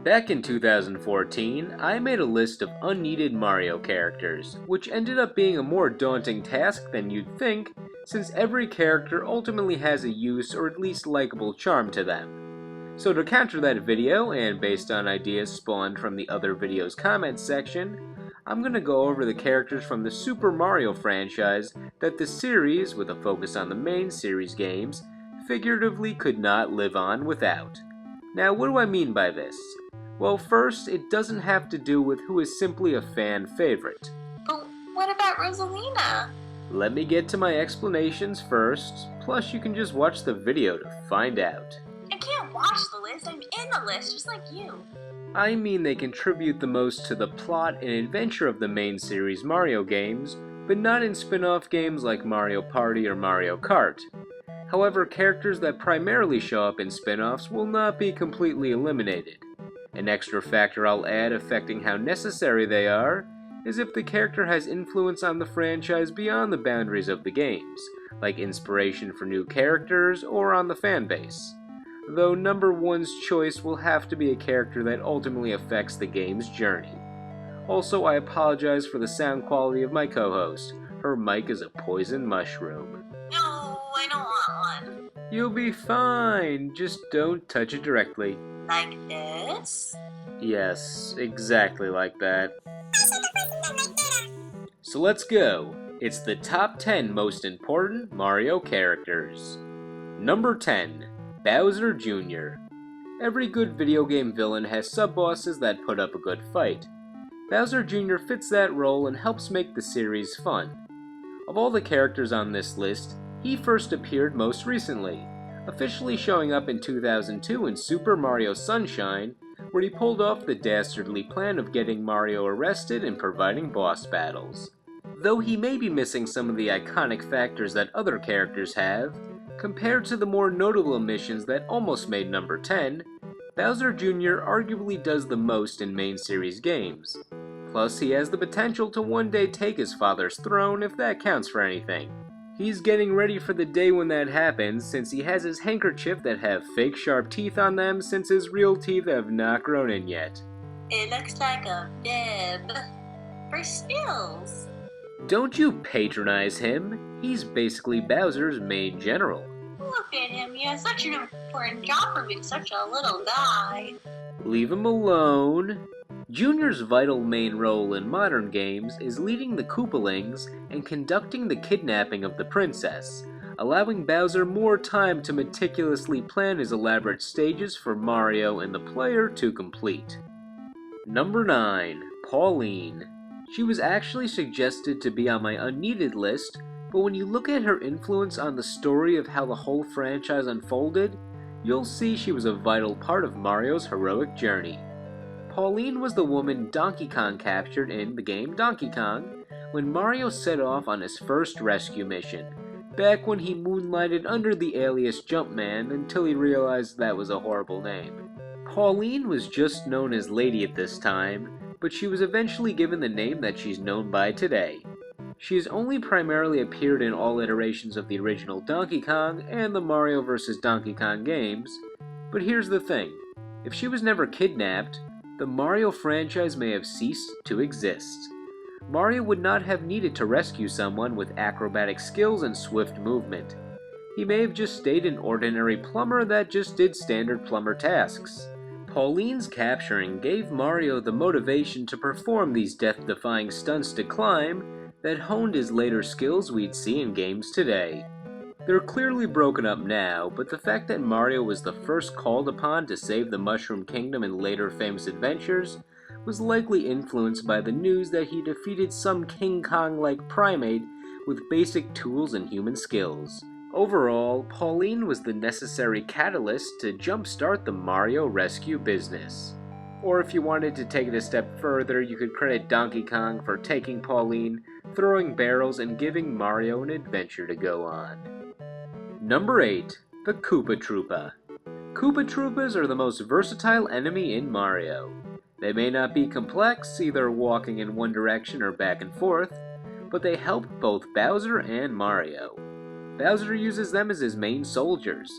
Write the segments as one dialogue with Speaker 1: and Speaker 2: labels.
Speaker 1: Back in 2014, I made a list of unneeded Mario characters, which ended up being a more daunting task than you'd think, since every character ultimately has a use or at least likable charm to them. So to counter that video, and based on ideas spawned from the other video's comments section, I'm going to go over the characters from the Super Mario franchise that the series, with a focus on the main series games, figuratively could not live on without. Now, what do I mean by this? Well, first, it doesn't have to do with who is simply a fan favorite.
Speaker 2: But what about Rosalina?
Speaker 1: Let me get to my explanations first, plus you can just watch the video to find out.
Speaker 2: I can't watch the list, I'm in the list just like you.
Speaker 1: I mean they contribute the most to the plot and adventure of the main series Mario games, but not in spin-off games like Mario Party or Mario Kart. However, characters that primarily show up in spin-offs will not be completely eliminated. An extra factor I'll add affecting how necessary they are is if the character has influence on the franchise beyond the boundaries of the games, like inspiration for new characters or on the fanbase. Though number one's choice will have to be a character that ultimately affects the game's journey. Also, I apologize for the sound quality of my co-host. Her mic is a poison mushroom.
Speaker 2: No, I don't want one.
Speaker 1: You'll be fine, just don't touch it directly.
Speaker 2: Like this?
Speaker 1: Yes, exactly like that. So let's go. It's the top 10 most important Mario characters. Number 10. Bowser Jr. Every good video game villain has sub-bosses that put up a good fight. Bowser Jr. fits that role and helps make the series fun. Of all the characters on this list, he first appeared most recently, officially showing up in 2002 in Super Mario Sunshine, where he pulled off the dastardly plan of getting Mario arrested and providing boss battles. Though he may be missing some of the iconic factors that other characters have, compared to the more notable missions that almost made number 10, Bowser Jr. arguably does the most in main series games. Plus, he has the potential to one day take his father's throne if that counts for anything. He's getting ready for the day when that happens, since he has his handkerchief that have fake sharp teeth on them since his real teeth have not grown in yet.
Speaker 2: It looks like a bib for spills.
Speaker 1: Don't you patronize him. He's basically Bowser's main general.
Speaker 2: Look at him, he has such an important job for being such a little guy.
Speaker 1: Leave him alone. Junior's vital main role in modern games is leading the Koopalings and conducting the kidnapping of the princess, allowing Bowser more time to meticulously plan his elaborate stages for Mario and the player to complete. Number 9. Pauline. She was actually suggested to be on my unneeded list, but when you look at her influence on the story of how the whole franchise unfolded, you'll see she was a vital part of Mario's heroic journey. Pauline was the woman Donkey Kong captured in the game Donkey Kong when Mario set off on his first rescue mission, back when he moonlighted under the alias Jumpman until he realized that was a horrible name. Pauline was just known as Lady at this time, but she was eventually given the name that she's known by today. She has only primarily appeared in all iterations of the original Donkey Kong and the Mario vs. Donkey Kong games, but here's the thing, if she was never kidnapped, the Mario franchise may have ceased to exist. Mario would not have needed to rescue someone with acrobatic skills and swift movement. He may have just stayed an ordinary plumber that just did standard plumber tasks. Pauline's capturing gave Mario the motivation to perform these death-defying stunts to climb that honed his later skills we'd see in games today. They're clearly broken up now, but the fact that Mario was the first called upon to save the Mushroom Kingdom in later famous adventures was likely influenced by the news that he defeated some King Kong-like primate with basic tools and human skills. Overall, Pauline was the necessary catalyst to jumpstart the Mario rescue business. Or if you wanted to take it a step further, you could credit Donkey Kong for taking Pauline, throwing barrels, and giving Mario an adventure to go on. Number 8. The Koopa Troopa. Koopa Troopas are the most versatile enemy in Mario. They may not be complex, either walking in one direction or back and forth, but they help both Bowser and Mario. Bowser uses them as his main soldiers,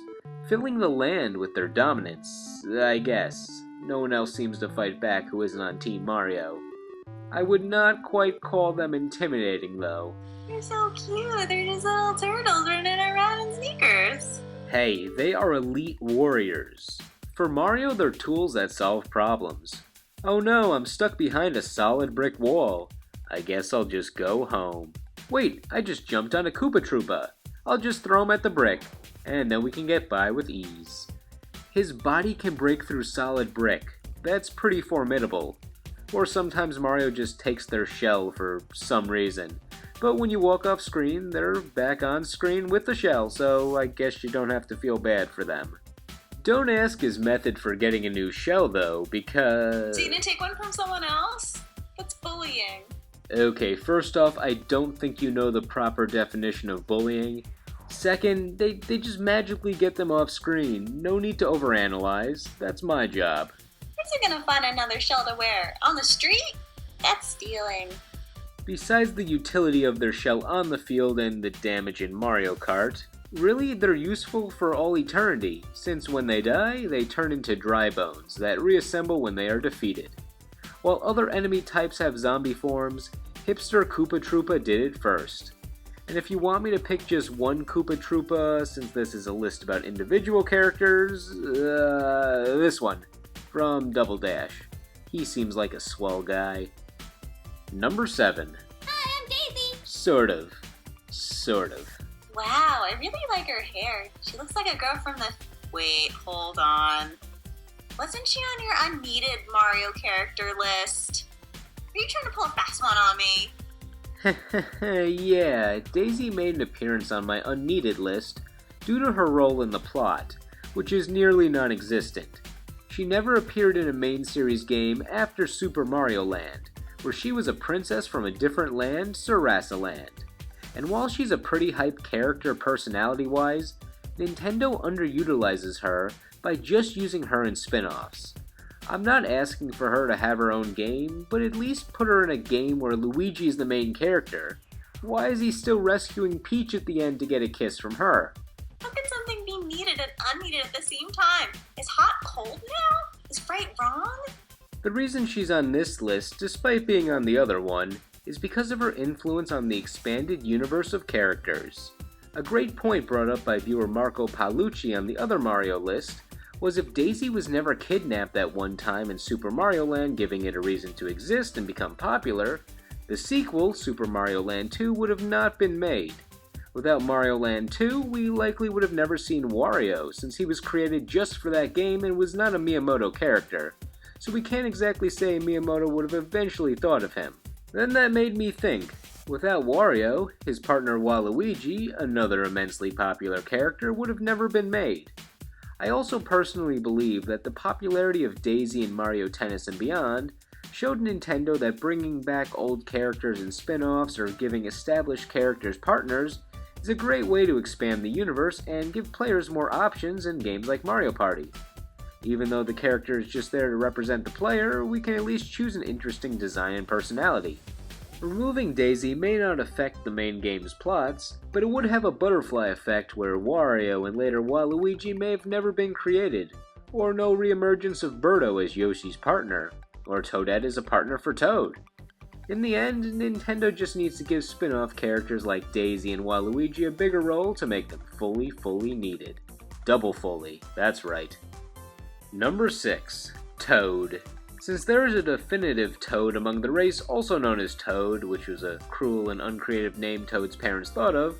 Speaker 1: filling the land with their dominance, I guess. No one else seems to fight back who isn't on Team Mario. I would not quite call them intimidating, though.
Speaker 2: They're so cute. They're just little turtles running around in sneakers.
Speaker 1: Hey, they are elite warriors. For Mario, they're tools that solve problems. Oh no, I'm stuck behind a solid brick wall. I guess I'll just go home. Wait, I just jumped on a Koopa Troopa. I'll just throw him at the brick, and then we can get by with ease. His body can break through solid brick. That's pretty formidable. Or sometimes Mario just takes their shell for some reason. But when you walk off screen, they're back on screen with the shell, so I guess you don't have to feel bad for them. Don't ask his method for getting a new shell though, because...
Speaker 2: So you didn't take one from someone else? That's bullying.
Speaker 1: Okay, first off, I don't think you know the proper definition of bullying. Second, they just magically get them off screen. No need to overanalyze. That's my job.
Speaker 2: Where's he gonna find another shell to wear? On the street? That's stealing.
Speaker 1: Besides the utility of their shell on the field and the damage in Mario Kart, really they're useful for all eternity, since when they die, they turn into dry bones that reassemble when they are defeated. While other enemy types have zombie forms, hipster Koopa Troopa did it first. And if you want me to pick just one Koopa Troopa, since this is a list about individual characters, this one, from Double Dash. He seems like a swell guy. Number 7.
Speaker 2: Hi, I'm Daisy.
Speaker 1: Sort of.
Speaker 2: Wow, I really like her hair. She looks like a girl from the... Wait, hold on. Wasn't she on your Unneeded Mario character list? Are you trying to pull a fast one on me?
Speaker 1: Yeah, Daisy made an appearance on my Unneeded list due to her role in the plot, which is nearly non-existent. She never appeared in a main series game after Super Mario Land, where she was a princess from a different land, Sarasaland. And while she's a pretty hype character personality-wise, Nintendo underutilizes her by just using her in spin-offs. I'm not asking for her to have her own game, but at least put her in a game where Luigi's the main character. Why is he still rescuing Peach at the end to get a kiss from her?
Speaker 2: How can something be needed and unneeded at the same time? Is hot cold now? Is right wrong?
Speaker 1: The reason she's on this list, despite being on the other one, is because of her influence on the expanded universe of characters. A great point brought up by viewer Marco Paolucci on the other Mario list was if Daisy was never kidnapped at one time in Super Mario Land, giving it a reason to exist and become popular, the sequel, Super Mario Land 2, would have not been made. Without Mario Land 2, we likely would have never seen Wario, since he was created just for that game and was not a Miyamoto character, so we can't exactly say Miyamoto would have eventually thought of him. Then that made me think, without Wario, his partner Waluigi, another immensely popular character, would have never been made. I also personally believe that the popularity of Daisy in Mario Tennis and beyond showed Nintendo that bringing back old characters in spin-offs or giving established characters partners is a great way to expand the universe and give players more options in games like Mario Party. Even though the character is just there to represent the player, we can at least choose an interesting design and personality. Removing Daisy may not affect the main game's plots, but it would have a butterfly effect where Wario and later Waluigi may have never been created, or no reemergence of Birdo as Yoshi's partner, or Toadette as a partner for Toad. In the end, Nintendo just needs to give spin-off characters like Daisy and Waluigi a bigger role to make them fully needed. Double fully, that's right. Number 6. Toad. Since there is a definitive Toad among the race, also known as Toad, which was a cruel and uncreative name Toad's parents thought of,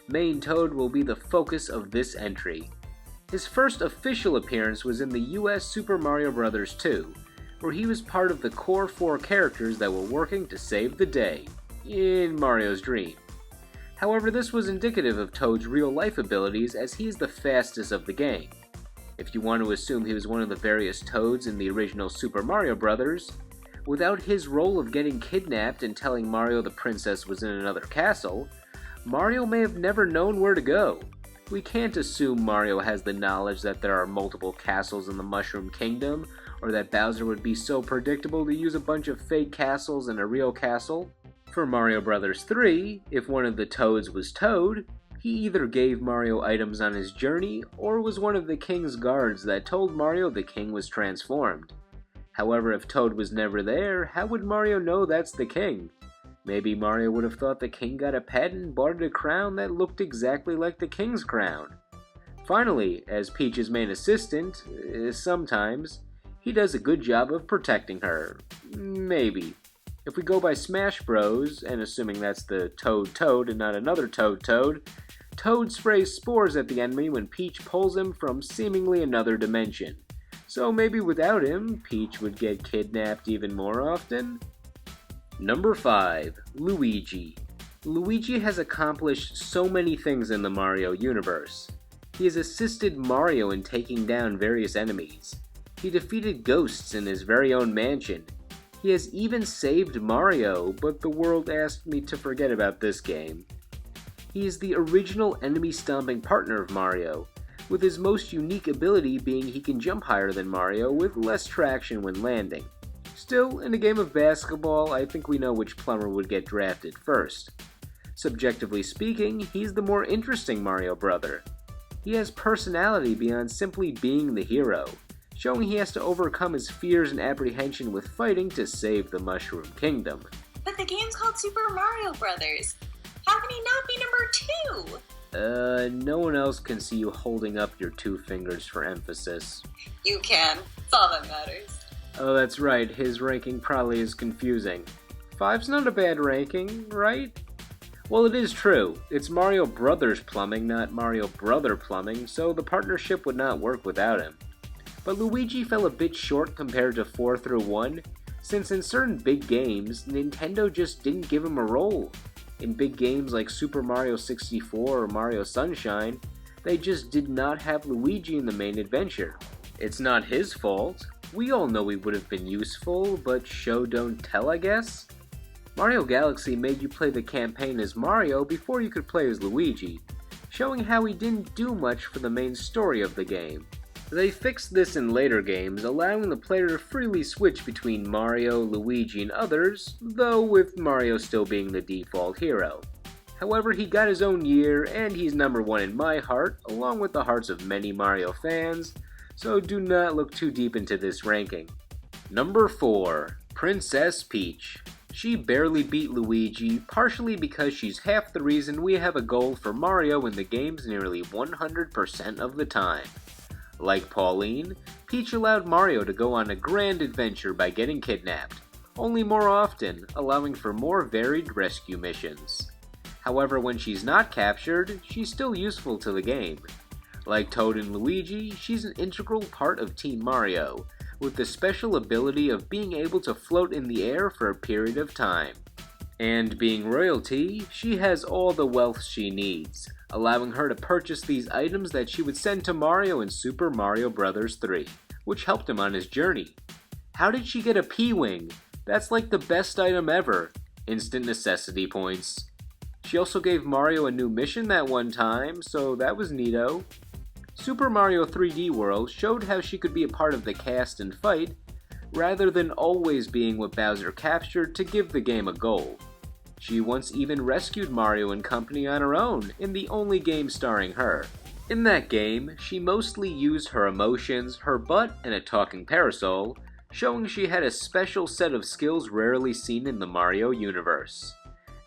Speaker 1: Main Toad will be the focus of this entry. His first official appearance was in the US Super Mario Bros. 2, where he was part of the core 4 characters that were working to save the day, in Mario's dream. However, this was indicative of Toad's real-life abilities as he is the fastest of the game. If you want to assume he was one of the various Toads in the original Super Mario Bros., without his role of getting kidnapped and telling Mario the princess was in another castle, Mario may have never known where to go. We can't assume Mario has the knowledge that there are multiple castles in the Mushroom Kingdom, or that Bowser would be so predictable to use a bunch of fake castles in a real castle. For Mario Bros. 3, if one of the Toads was Toad, he either gave Mario items on his journey, or was one of the king's guards that told Mario the king was transformed. However, if Toad was never there, how would Mario know that's the king? Maybe Mario would have thought the king got a pet and bought a crown that looked exactly like the king's crown. Finally, as Peach's main assistant, sometimes, he does a good job of protecting her. Maybe. If we go by Smash Bros, and assuming that's the Toad and not another Toad, Toad sprays spores at the enemy when Peach pulls him from seemingly another dimension. So maybe without him, Peach would get kidnapped even more often? Number 5. Luigi. Luigi has accomplished so many things in the Mario universe. He has assisted Mario in taking down various enemies. He defeated ghosts in his very own mansion. He has even saved Mario, but the world asked me to forget about this game. He is the original enemy-stomping partner of Mario, with his most unique ability being he can jump higher than Mario with less traction when landing. Still, in a game of basketball, I think we know which plumber would get drafted first. Subjectively speaking, he's the more interesting Mario brother. He has personality beyond simply being the hero, showing he has to overcome his fears and apprehension with fighting to save the Mushroom Kingdom.
Speaker 2: But the game's called Super Mario Brothers. How can he not be number 2?
Speaker 1: No one else can see you holding up your 2 fingers for emphasis.
Speaker 2: You can. It's all that matters.
Speaker 1: Oh, that's right, his ranking probably is confusing. 5's not a bad ranking, right? Well, it is true. It's Mario Brothers Plumbing, not Mario Brother Plumbing, so the partnership would not work without him. But Luigi fell a bit short compared to 4 through 1, since in certain big games, Nintendo just didn't give him a role. In big games like Super Mario 64 or Mario Sunshine, they just did not have Luigi in the main adventure. It's not his fault. We all know he would have been useful, but show don't tell, I guess? Mario Galaxy made you play the campaign as Mario before you could play as Luigi, showing how he didn't do much for the main story of the game. They fixed this in later games, allowing the player to freely switch between Mario, Luigi, and others, though with Mario still being the default hero. However, he got his own year, and he's number 1 in my heart, along with the hearts of many Mario fans, so do not look too deep into this ranking. Number 4. Princess Peach. She barely beat Luigi, partially because she's half the reason we have a goal for Mario in the games nearly 100% of the time. Like Pauline, Peach allowed Mario to go on a grand adventure by getting kidnapped, only more often, allowing for more varied rescue missions. However, when she's not captured, she's still useful to the game. Like Toad and Luigi, she's an integral part of Team Mario, with the special ability of being able to float in the air for a period of time. And being royalty, she has all the wealth she needs, allowing her to purchase these items that she would send to Mario in Super Mario Bros. 3, which helped him on his journey. How did she get a P-Wing? That's like the best item ever. Instant necessity points. She also gave Mario a new mission that one time, so that was neato. Super Mario 3D World showed how she could be a part of the cast and fight, rather than always being what Bowser captured to give the game a goal. She once even rescued Mario and company on her own, in the only game starring her. In that game, she mostly used her emotions, her butt, and a talking parasol, showing she had a special set of skills rarely seen in the Mario universe.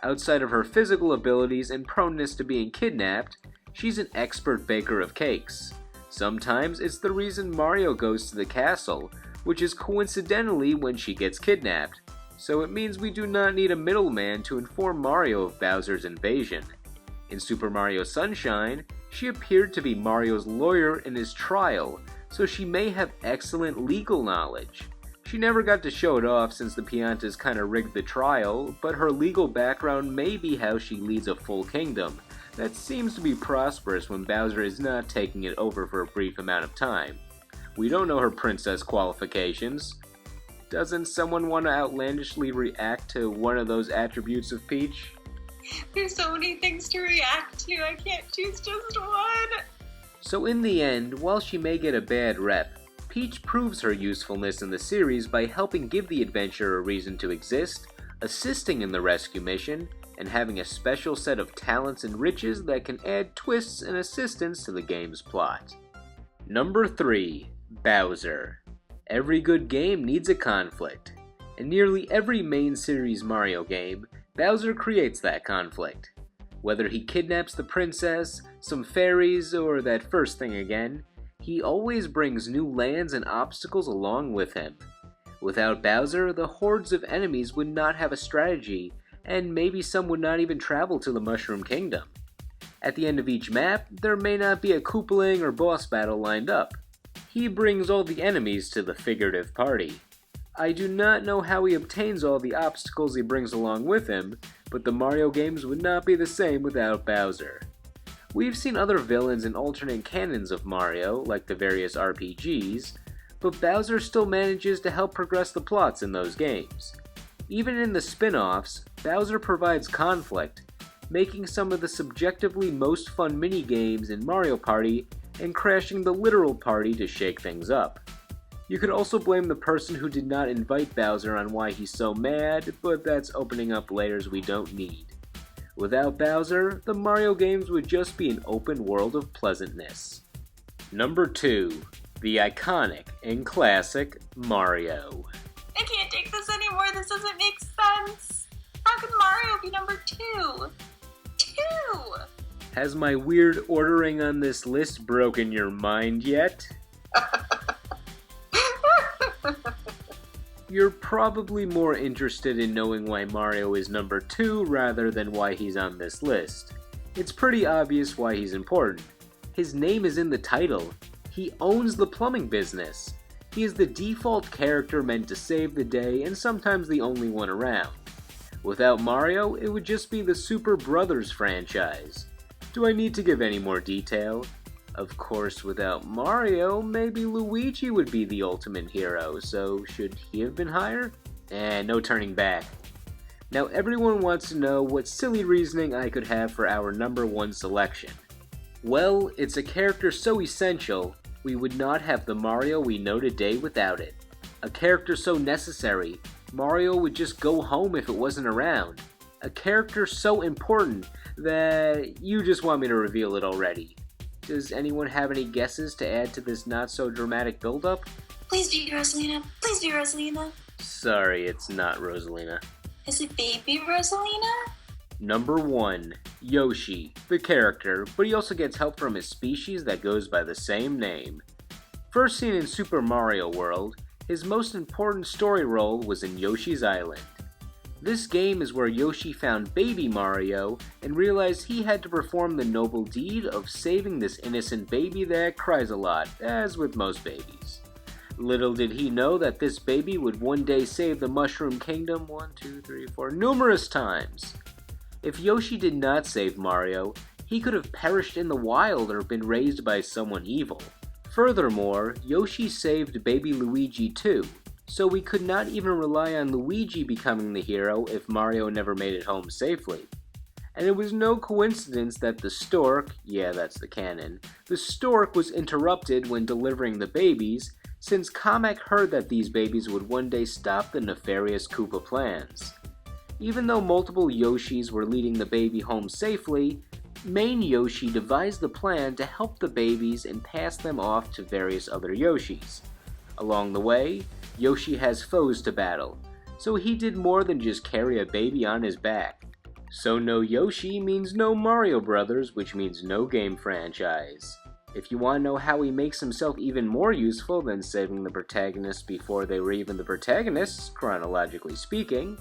Speaker 1: Outside of her physical abilities and proneness to being kidnapped, she's an expert baker of cakes. Sometimes it's the reason Mario goes to the castle, which is coincidentally when she gets kidnapped. So it means we do not need a middleman to inform Mario of Bowser's invasion. In Super Mario Sunshine, she appeared to be Mario's lawyer in his trial, so she may have excellent legal knowledge. She never got to show it off since the Piantas kinda rigged the trial, but her legal background may be how she leads a full kingdom that seems to be prosperous when Bowser is not taking it over for a brief amount of time. We don't know her princess qualifications. Doesn't someone want to outlandishly react to one of those attributes of Peach?
Speaker 2: There's so many things to react to, I can't choose just one.
Speaker 1: So in the end, while she may get a bad rep, Peach proves her usefulness in the series by helping give the adventure a reason to exist, assisting in the rescue mission, and having a special set of talents and riches that can add twists and assistance to the game's plot. Number 3. Bowser. Every good game needs a conflict. In nearly every main series Mario game, Bowser creates that conflict. Whether he kidnaps the princess, some fairies, or that first thing again, he always brings new lands and obstacles along with him. Without Bowser, the hordes of enemies would not have a strategy, and maybe some would not even travel to the Mushroom Kingdom. At the end of each map, there may not be a Koopaling or boss battle lined up. He brings all the enemies to the figurative party. I do not know how he obtains all the obstacles he brings along with him, but the Mario games would not be the same without Bowser. We've seen other villains in alternate canons of Mario, like the various RPGs, but Bowser still manages to help progress the plots in those games. Even in the spin-offs, Bowser provides conflict, making some of the subjectively most fun mini-games in Mario Party and crashing the literal party to shake things up. You could also blame the person who did not invite Bowser on why he's so mad, but that's opening up layers we don't need. Without Bowser, the Mario games would just be an open world of pleasantness. Number 2. The iconic and classic Mario.
Speaker 2: I can't take this anymore, this doesn't make sense! How can Mario be number 2? 2!
Speaker 1: Has my weird ordering on this list broken your mind yet? You're probably more interested in knowing why Mario is number 2 rather than why he's on this list. It's pretty obvious why he's important. His name is in the title. He owns the plumbing business. He is the default character meant to save the day and sometimes the only one around. Without Mario, it would just be the Super Brothers franchise. Do I need to give any more detail? Of course, without Mario, maybe Luigi would be the ultimate hero, so should he have been higher? No turning back. Now everyone wants to know what silly reasoning I could have for our number 1 selection. Well, it's a character so essential, we would not have the Mario we know today without it. A character so necessary, Mario would just go home if it wasn't around. A character so important that you just want me to reveal it already. Does anyone have any guesses to add to this not-so-dramatic build-up?
Speaker 2: Please be Rosalina. Please be Rosalina.
Speaker 1: Sorry, it's not Rosalina.
Speaker 2: Is it baby Rosalina?
Speaker 1: Number 1. Yoshi, the character, but he also gets help from his species that goes by the same name. First seen in Super Mario World, his most important story role was in Yoshi's Island. This game is where Yoshi found baby Mario and realized he had to perform the noble deed of saving this innocent baby that cries a lot, as with most babies. Little did he know that this baby would one day save the Mushroom Kingdom numerous times. If Yoshi did not save Mario, he could have perished in the wild or been raised by someone evil. Furthermore, Yoshi saved baby Luigi too, so we could not even rely on Luigi becoming the hero if Mario never made it home safely. And it was no coincidence that the stork, yeah that's the canon, the stork was interrupted when delivering the babies, since Kamek heard that these babies would one day stop the nefarious Koopa plans. Even though multiple Yoshis were leading the baby home safely, main Yoshi devised the plan to help the babies and pass them off to various other Yoshis. Along the way, Yoshi has foes to battle, so he did more than just carry a baby on his back. So no Yoshi means no Mario Brothers, which means no game franchise. If you want to know how he makes himself even more useful than saving the protagonists before they were even the protagonists, chronologically speaking,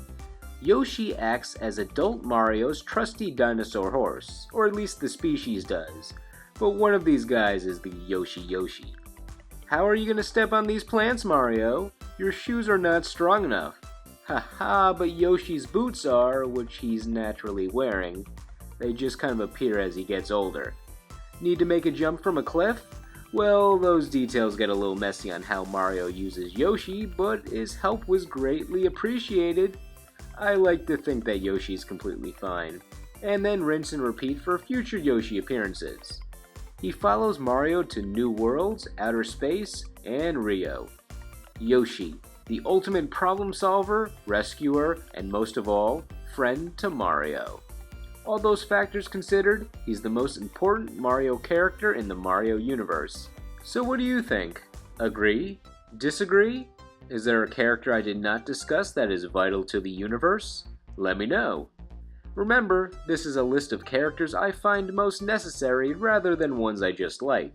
Speaker 1: Yoshi acts as adult Mario's trusty dinosaur horse, or at least the species does, but one of these guys is the Yoshi. How are you gonna step on these plants, Mario? Your shoes are not strong enough. Haha, but Yoshi's boots are, which he's naturally wearing. They just kind of appear as he gets older. Need to make a jump from a cliff? Well, those details get a little messy on how Mario uses Yoshi, but his help was greatly appreciated. I like to think that Yoshi's completely fine, and then rinse and repeat for future Yoshi appearances. He follows Mario to new worlds, outer space, and Rio. Yoshi, the ultimate problem solver, rescuer, and most of all, friend to Mario. All those factors considered, he's the most important Mario character in the Mario universe. So what do you think? Agree? Disagree? Is there a character I did not discuss that is vital to the universe? Let me know. Remember, this is a list of characters I find most necessary rather than ones I just like.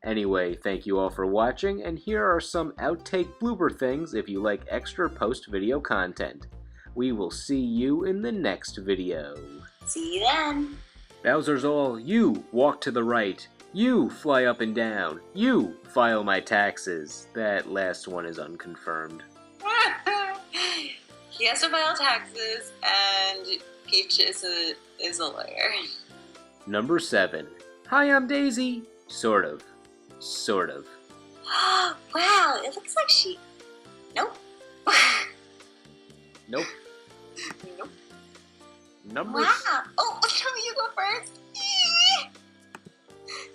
Speaker 1: Anyway, thank you all for watching, and here are some outtake blooper things if you like extra post-video content. We will see you in the next video.
Speaker 2: See you then.
Speaker 1: Bowser's all, you walk to the right, you fly up and down, you file my taxes. That last one is unconfirmed.
Speaker 2: He has to file taxes, and Peach is a lawyer.
Speaker 1: Number 7. Hi, I'm Daisy. Sort of. Sort of.
Speaker 2: Wow, it looks like she... Nope.
Speaker 1: Nope.
Speaker 2: Nope.
Speaker 1: Number...
Speaker 2: Wow. Oh, tell me you go first.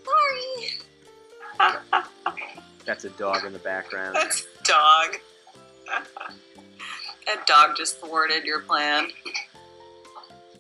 Speaker 2: Sorry.
Speaker 1: That's a dog in the background.
Speaker 2: That's a dog. That dog just thwarted your plan.